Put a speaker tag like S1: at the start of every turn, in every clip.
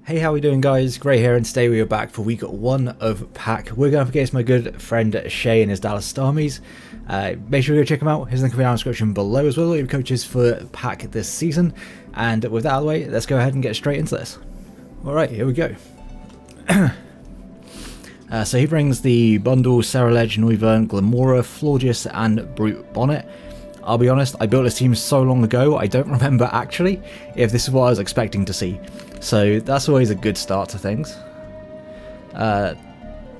S1: Hey, how we doing, guys? Gray here, and today we are back for week 1 of PAC. We're going up against my good friend Shay and his Dallas Starmies. Make sure you go check him out. His link will be down in the description below as well. He coaches for PAC this season. And with that out of the way, let's go ahead and get straight into this. Alright, here we go. So he brings the bundle, Ceruledge, Noivern, Glamora, Florges, and Brute Bonnet. I'll be honest, I built this team so long ago, I don't remember actually if this is what I was expecting to see. So that's always a good start to things. My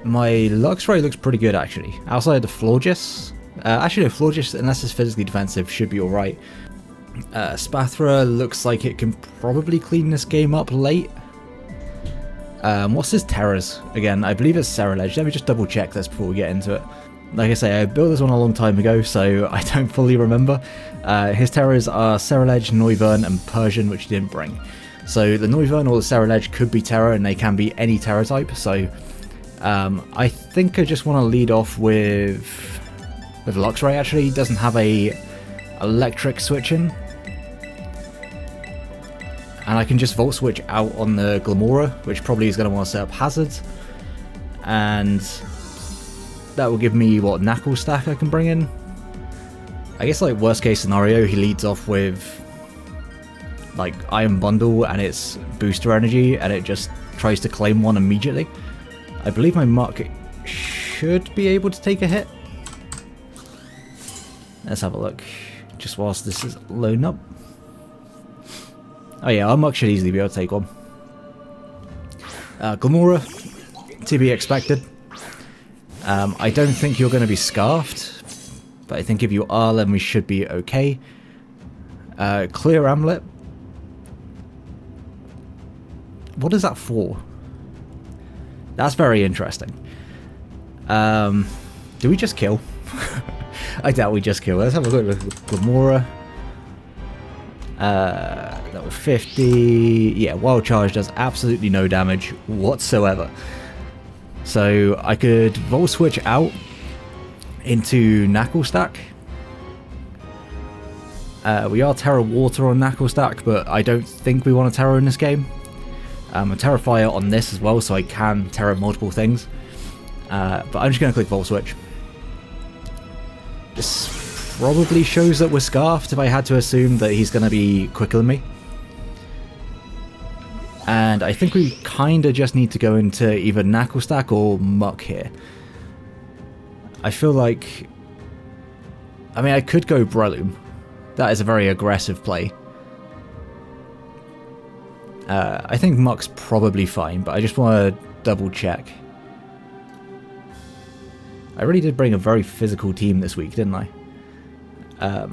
S1: Luxray looks pretty good actually. Outside the Florges, actually the Florges, unless it's physically defensive, should be alright. Spathra looks like it can probably clean this game up late. What's his terrors? Again, I believe it's Ceruledge. Let me just double check this before we get into it. Like I say, I built this one a long time ago, so I don't fully remember. His terrors are Ceruledge, Noivern, and Persian, which he didn't bring. So the Noivern or the Ceruledge could be terror, and they can be any terror type. So I think I just want to lead off with Luxray. Actually, he doesn't have a electric switch in, and I can just volt switch out on the Glamora, which probably is going to want to set up hazards, and that will give me what Knuckle stack I can bring in. I guess like worst case scenario, he leads off with like Iron Bundle and its booster energy, and it just tries to claim one immediately. I believe my Muck should be able to take a hit. Let's have a look, just whilst this is loading up. Oh yeah, our Muck should easily be able to take one. Glamora, to be expected. I don't think you're going to be scarfed, but I think if you are, then we should be okay. Clear Amulet. What is that for? That's very interesting. Do we just kill? I doubt we just kill. Let's have a look at Glamora. That was 50. Yeah, Wild Charge does absolutely no damage whatsoever. So I could Volt Switch out into Knuckle stack. We are Terra Water on Knuckle stack, but I don't think we want to Terra in this game. I'm Terra Fire on this as well, so I can Terra multiple things. But I'm just going to click Volt Switch. This probably shows that we're scarfed if I had to assume that he's going to be quicker than me. And I think we kind of just need to go into either Knuckle stack or Muck here. I feel like... I mean, I could go Breloom. That is a very aggressive play. I think Muck's probably fine, but I just want to double check. I really did bring a very physical team this week, didn't I? I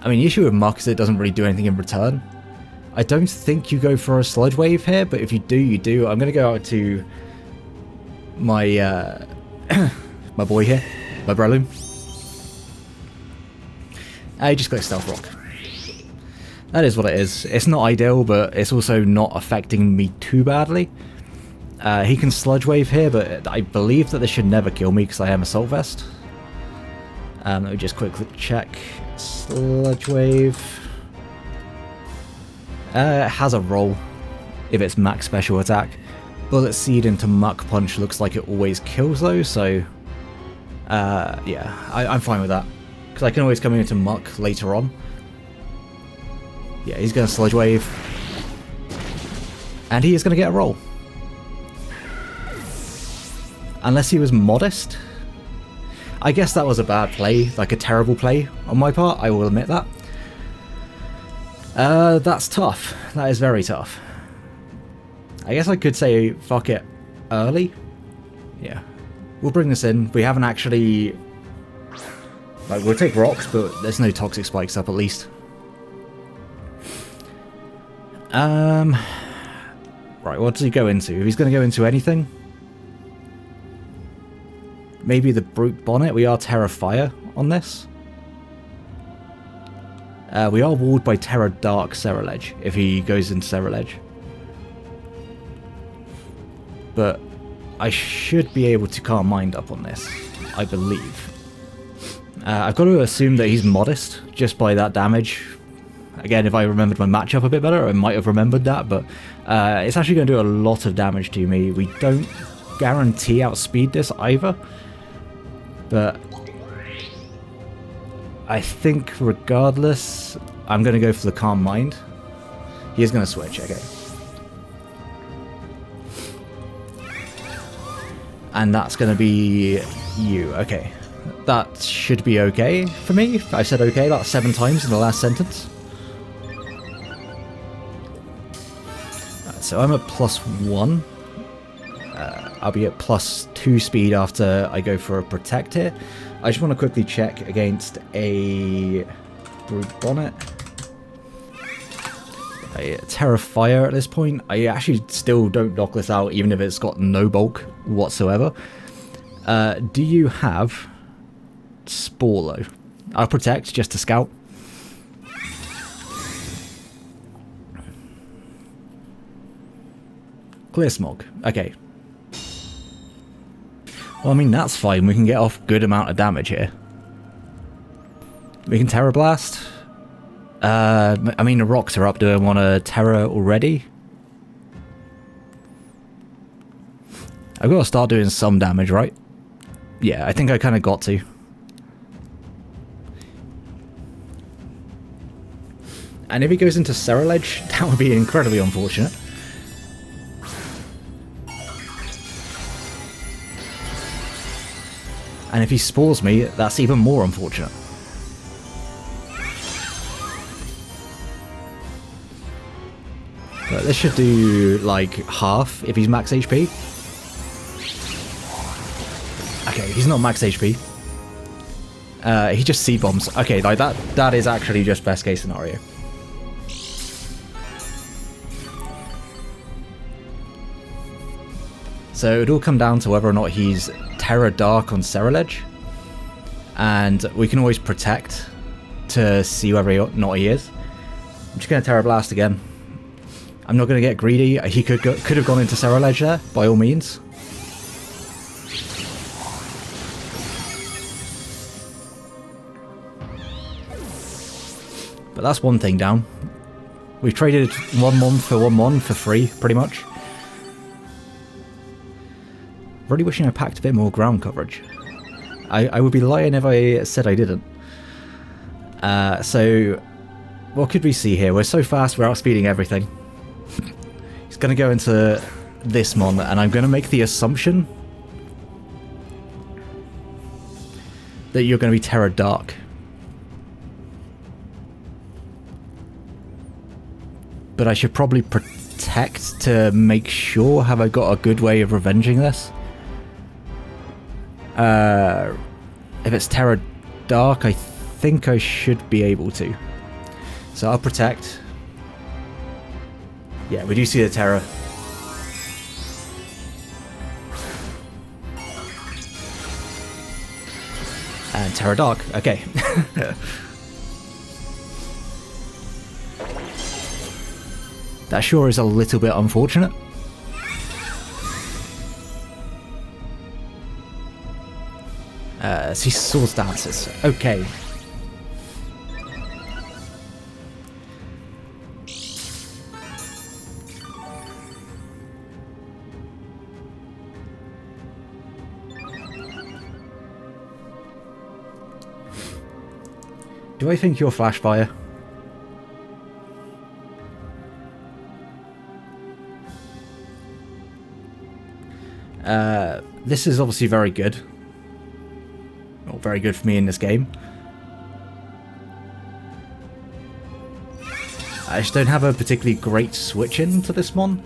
S1: mean, the issue with Muck is it doesn't really do anything in return. I don't think you go for a Sludge Wave here, but if you do, you do. I'm going to go out to my my boy here, my Breloom. I just click Stealth Rock. That is what it is. It's not ideal, but it's also not affecting me too badly. He can Sludge Wave here, but I believe that this should never kill me because I am Assault Vest. Let me just quickly check. Sludge Wave. It has a roll if it's max special attack. Bullet Seed into Muck Punch looks like it always kills though, so yeah, I'm fine with that. Because I can always come into Muck later on. Yeah, he's going to Sludge Wave. And he is going to get a roll. Unless he was modest. I guess that was a bad play, like a terrible play on my part, I will admit that. That's tough. That is very tough. I guess I could say fuck it early. Yeah. We'll bring this in. We haven't actually... Like, we'll take rocks, but there's no toxic spikes up at least. Right, what does he go into? If he's going to go into anything... Maybe the Brute Bonnet. We are Terra Fire on this. We are walled by Terra Dark Ceruledge if he goes into Ceruledge. But I should be able to calm mind up on this, I believe. I've got to assume that he's modest just by that damage. Again, if I remembered my matchup a bit better, I might have remembered that, but it's actually going to do a lot of damage to me. We don't guarantee outspeed this either, but I think regardless, I'm going to go for the Calm Mind. He is going to switch, okay. And that's going to be you, okay. That should be okay for me. I said okay about 7 times in the last sentence. Right, so I'm at +1. I'll be at +2 speed after I go for a Protect here. I just want to quickly check against a Brute Bonnet. A Terra Fire at this point. I actually still don't knock this out even if it's got no bulk whatsoever. Do you have Spore though? I'll Protect just to scout. Clear Smog. Okay. Well, I mean, that's fine. We can get off good amount of damage here. We can Terra Blast. I mean, the rocks are up. Do I want to Terra already? I've got to start doing some damage, right? Yeah, I think I kind of got to. And if he goes into Ceruledge, that would be incredibly unfortunate. And if he spores me, that's even more unfortunate. But this should do, like, half if he's max HP. Okay, he's not max HP. He just C-bombs. Okay, like, that is actually just best case scenario. So it'll come down to whether or not he's Terra Dark on Ceruledge. And we can always Protect to see whether or not he is. I'm just going to Terra Blast again. I'm not going to get greedy. He could have gone into Ceruledge there, by all means. But that's one thing down. We've traded 1-1 for 1-1 for free, pretty much. Really wishing I packed a bit more ground coverage. I would be lying if I said I didn't. So, what could we see here? We're so fast, we're outspeeding everything. He's going to go into this mon, and I'm going to make the assumption that you're going to be Terra Dark. But I should probably Protect to make sure. Have I got a good way of revenging this? If it's Terra Dark, I think I should be able to. So I'll Protect. Yeah, we do see the Terra. And Terra Dark, okay. That sure is a little bit unfortunate. See Swords Dances. Okay. Do I think you're Flash Fire? This is obviously very good. Well, very good for me in this game. I just don't have a particularly great switch in to this one.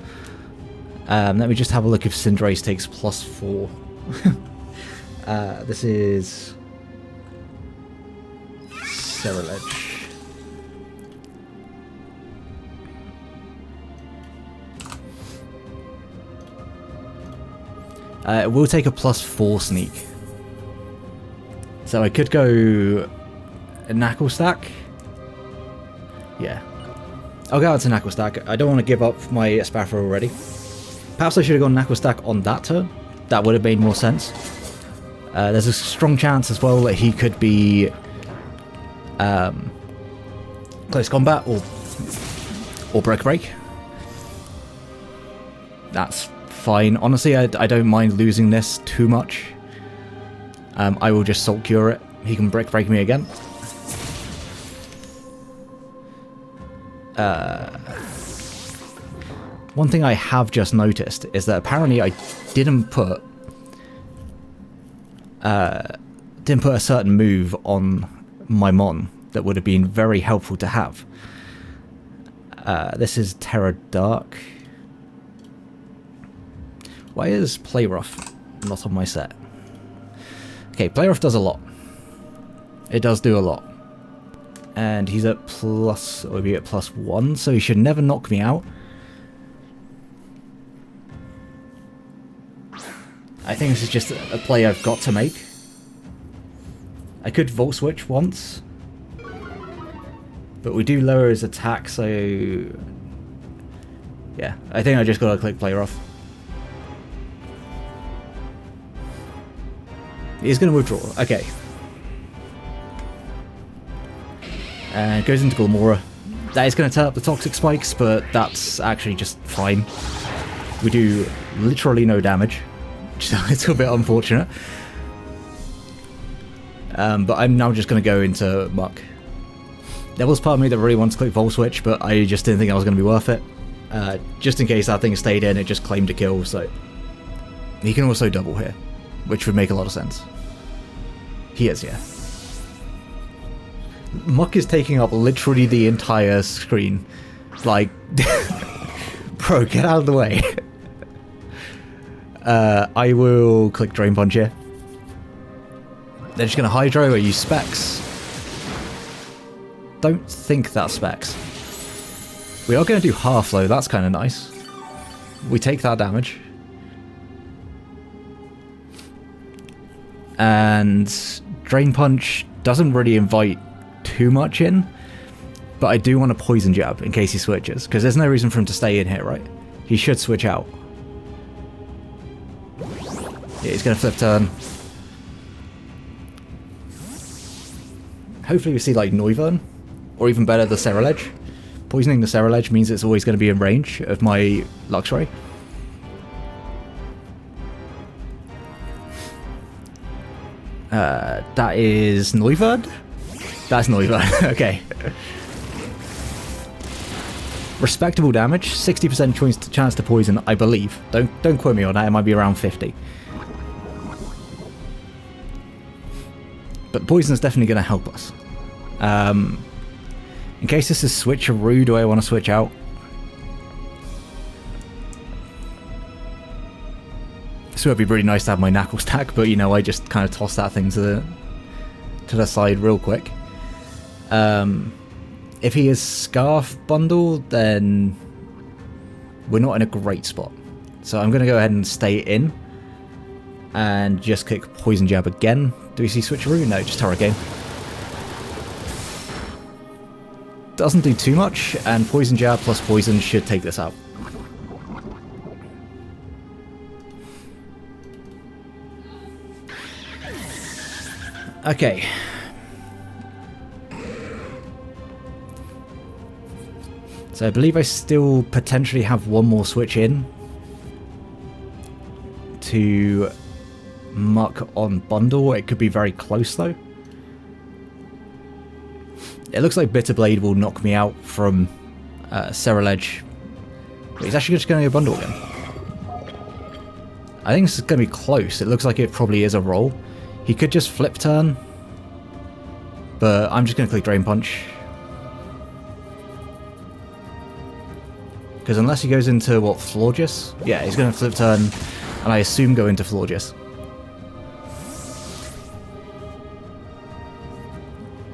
S1: Let me just have a look if Cinderace takes +4. This is Ceruledge. It will take a +4 sneak. So I could go a Knuckle Stack. Yeah. I'll go out to Knuckle Stack. I don't want to give up my Espathra already. Perhaps I should have gone Knuckle Stack on that turn. That would have made more sense. There's a strong chance as well that he could be close combat or break. That's fine. Honestly, I don't mind losing this too much. I will just Salt Cure it. He can break me again. One thing I have just noticed is that apparently I didn't put a certain move on my Mon that would have been very helpful to have. This is Terra Dark. Why is Play Rough not on my set? Okay, Play Rough does a lot. It does do a lot. And he's at plus, or maybe at +1, so he should never knock me out. I think this is just a play I've got to make. I could Volt Switch once, but we do lower his attack, so yeah, I think I just gotta click Play Rough. He's gonna withdraw, okay. And goes into Glamora. That is going to turn up the Toxic Spikes, but that's actually just fine. We do literally no damage, which is a little bit unfortunate. But I'm now just going to go into Muck. There was part of me that really wanted to click Volt Switch, but I just didn't think I was going to be worth it. Just in case that thing stayed in, it just claimed a kill, so... He can also double here, which would make a lot of sense. He is, yeah. Muck is taking up literally the entire screen. Like, bro, get out of the way. I will click Drain Punch here. They're just going to Hydro or use Specs. Don't think that's Specs. We are going to do half though, that's kind of nice. We take that damage. And Drain Punch doesn't really invite too much in, but I do want a Poison Jab in case he switches, because there's no reason for him to stay in here, right? He should switch out. Yeah, he's going to flip turn. Hopefully we see like Noivern, or even better, the Ceruledge. Poisoning the Ceruledge means it's always going to be in range of my Luxray. That is Noivern? That's Noivern, okay. Respectable damage, 60% chance to poison, I believe. Don't quote me on that, it might be around 50. But poison is definitely going to help us. In case this is switcheroo, do I want to switch out? This would be pretty nice to have my Knuckle stack, but you know, I just kind of toss that thing to the side real quick. If he is Scarf Bundle, then we're not in a great spot. So I'm going to go ahead and stay in and just kick Poison Jab again. Do we see switcheroo? No, just Hurricane. Doesn't do too much, and Poison Jab plus Poison should take this out. Okay. So I believe I still potentially have one more switch in to Muck on Bundle. It could be very close though. It looks like Bitter Blade will knock me out from Ceruledge. But he's actually just going to go Bundle again. I think this is going to be close. It looks like it probably is a roll. He could just flip turn. But I'm just going to click Drain Punch. Because unless he goes into, what, Florges? Yeah, he's going to flip turn, and I assume go into Florges.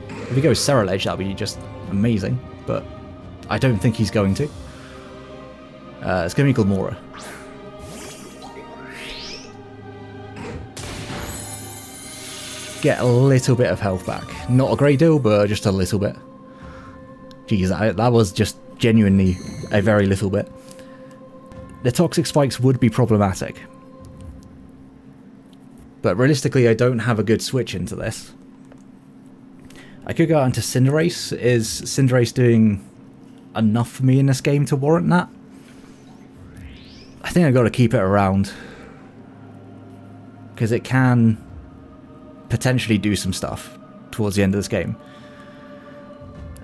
S1: If he goes Ceruledge, that would be just amazing, but I don't think he's going to. It's going to be Glamora. Get a little bit of health back. Not a great deal, but just a little bit. Jeez, that was just genuinely a very little bit. The Toxic Spikes would be problematic. But realistically, I don't have a good switch into this. I could go out into Cinderace. Is Cinderace doing enough for me in this game to warrant that? I think I've got to keep it around. Because it can potentially do some stuff towards the end of this game.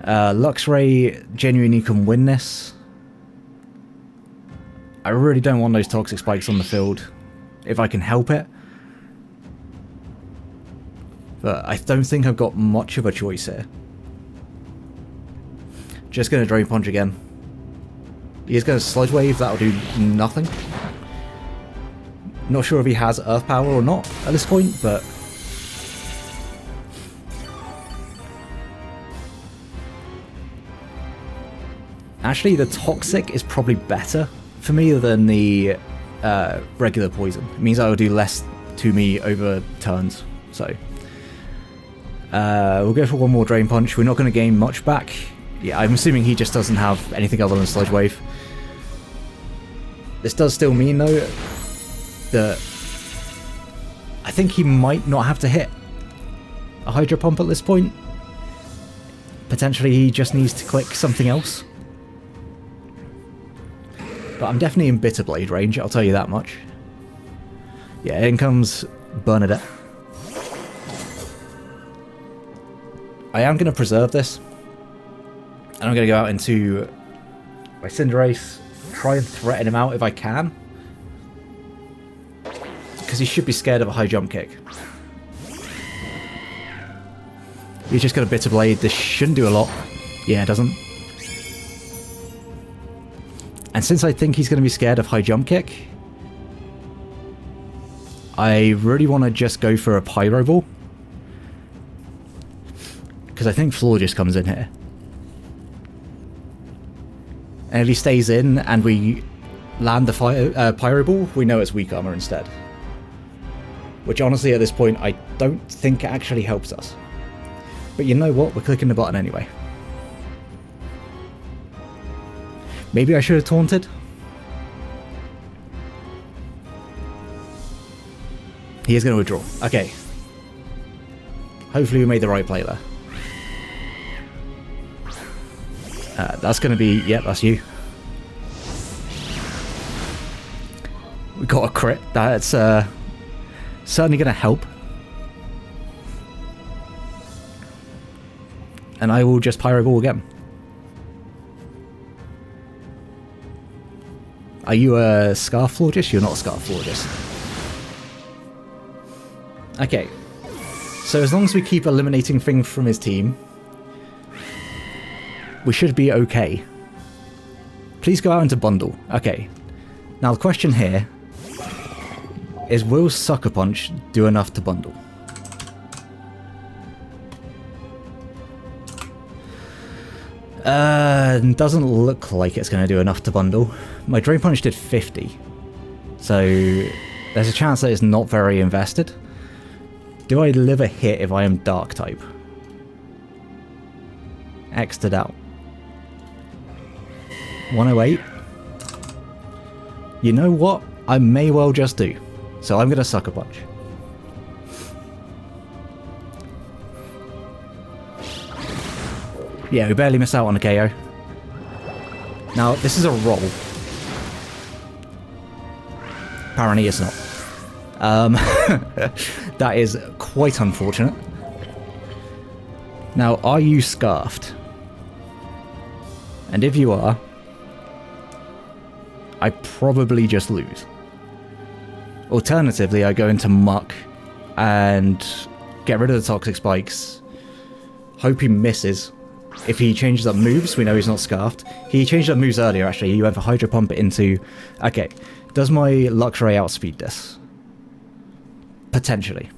S1: Luxray genuinely can win this. I really don't want those toxic spikes on the field if I can help it. But I don't think I've got much of a choice here. Just going to Drain Punch again. He's going to Sludge Wave, that'll do nothing. Not sure if he has Earth Power or not at this point, but... Actually, the Toxic is probably better for me than the regular Poison. It means I will do less to me over turns, so... we'll go for one more Drain Punch. We're not going to gain much back. Yeah, I'm assuming he just doesn't have anything other than Sludge Wave. This does still mean, though, that I think he might not have to hit a Hydro Pump at this point. Potentially he just needs to click something else. But I'm definitely in Bitter Blade range, I'll tell you that much. Yeah, in comes Bernadette. I am going to preserve this. And I'm going to go out into my Cinderace, try and threaten him out if I can. Because he should be scared of a high jump kick. He's just got a Bitter Blade. This shouldn't do a lot. Yeah, it doesn't. And since I think he's going to be scared of high jump kick, I really want to just go for a Pyro Ball. Because I think Floor just comes in here. And if he stays in and we land the Pyro Ball, we know it's weak armor instead. Which honestly at this point I don't think actually helps us. But you know what? We're clicking the button anyway. Maybe I should have taunted? He is going to withdraw. Okay. Hopefully we made the right play there. That's going to be... Yep, that's you. We got a crit. That's certainly going to help. And I will just Pyro Ball again. Are you a Scarf Luxray? You're not a Scarf Luxray. Okay. So as long as we keep eliminating things from his team, we should be okay. Please go out into Bundle. Okay. Now the question here is, will Sucker Punch do enough to bundle? Doesn't look like it's going to do enough to bundle. My Drain Punch did 50. So there's a chance that it's not very invested. Do I live a hit if I am Dark type? X'd it out. 108. You know what? I may well just do. So I'm going to Sucker Punch. Yeah, we barely miss out on a KO. Now, this is a roll. Apparently it's not. That is quite unfortunate. Now, are you Scarfed? And if you are, I probably just lose. Alternatively, I go into Muck and get rid of the Toxic Spikes. Hope he misses. If he changes up moves, we know he's not Scarfed. He changed up moves earlier, actually. You have a Hydro Pump it into... Okay, does my Luxray outspeed this? Potentially.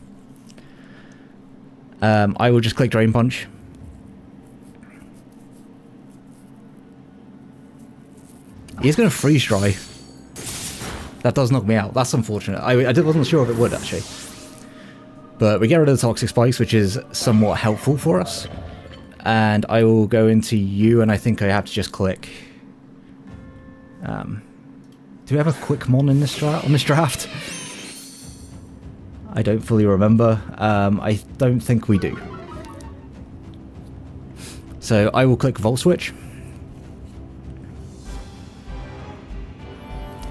S1: I will just click Drain Punch. He's going to Freeze Dry. That does knock me out. That's unfortunate. I wasn't sure if it would, actually. But we get rid of the Toxic Spikes, which is somewhat helpful for us. And I will go into you, and I think I have to just click... do we have a Quick Mon in this on this draft? I don't fully remember. I don't think we do. So I will click Volt Switch.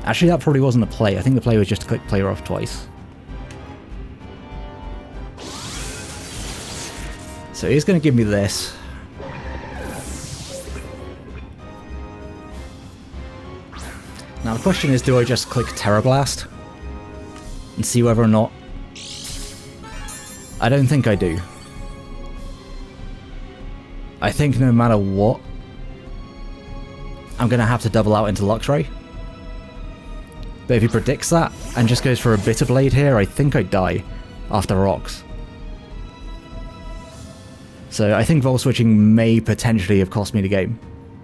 S1: Actually, that probably wasn't a play. I think the play was just to click player off twice. So he's going to give me this. Now the question is, do I just click Terra Blast and see whether or not... I don't think I do. I think no matter what, I'm going to have to double out into Luxray. But if he predicts that and just goes for a Bitter Blade here, I think I die after rocks. So I think Volt Switching may potentially have cost me the game.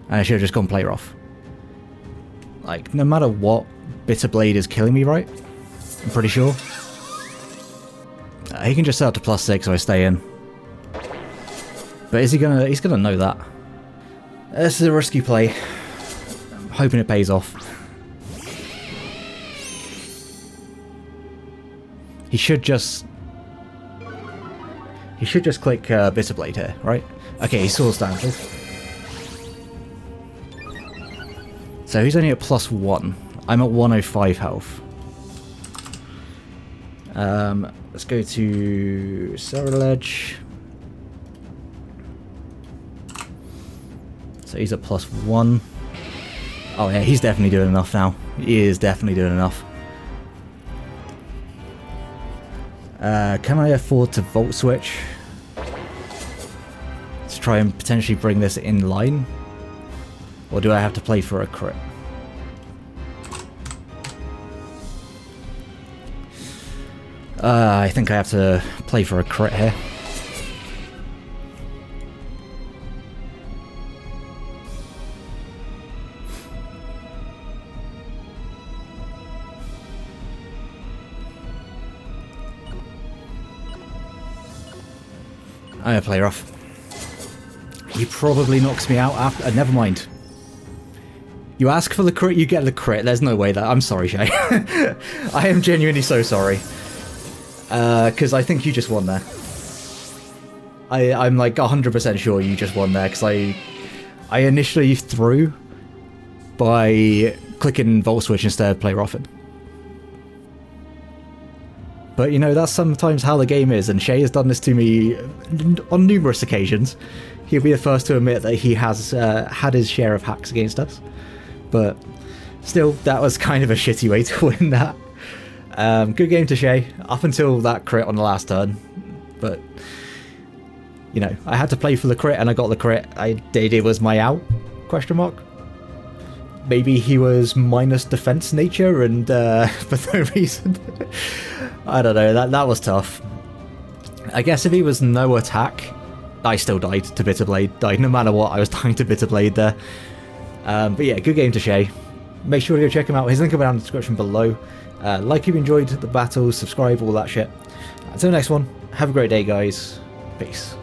S1: And I should have just gone player off. Like, no matter what, Bitter Blade is killing me, right? I'm pretty sure. He can just set up to +6 so I stay in. But is he gonna... he's gonna know that. This is a risky play. I'm hoping it pays off. He should just click Bitter Blade here, right? Okay, he saw Stanford. So he's only at +1. I'm at 105 health. Let's go to Ceruledge. So he's at +1. Oh yeah, he's definitely doing enough now. He is definitely doing enough. Can I afford to Volt Switch to try and potentially bring this in line? Or do I have to play for a crit? I think I have to play for a crit here. I'm gonna play her off. He probably knocks me out after... never mind. You ask for the crit, you get the crit. There's no way that... I'm sorry, Shay. I am genuinely so sorry. Because I think you just won there. I'm like 100% sure you just won there, because I initially threw by clicking Volt Switch instead of player offing. But, you know, that's sometimes how the game is, and Shay has done this to me on numerous occasions. He'll be the first to admit that he has had his share of hacks against us. But still, that was kind of a shitty way to win that. Good game to Shay, up until that crit on the last turn. But, you know, I had to play for the crit, and I got the crit. It was my out, question mark. Maybe he was minus defense nature and for no reason. I don't know, that was tough. I guess if he was no attack, I still died to Bitter Blade. No matter what, I was dying to Bitter Blade there. But yeah, good game to Shay. Make sure to go check him out. His link will be down in the description below. Like if you enjoyed the battle, subscribe, all that shit. Until the next one, have a great day, guys. Peace.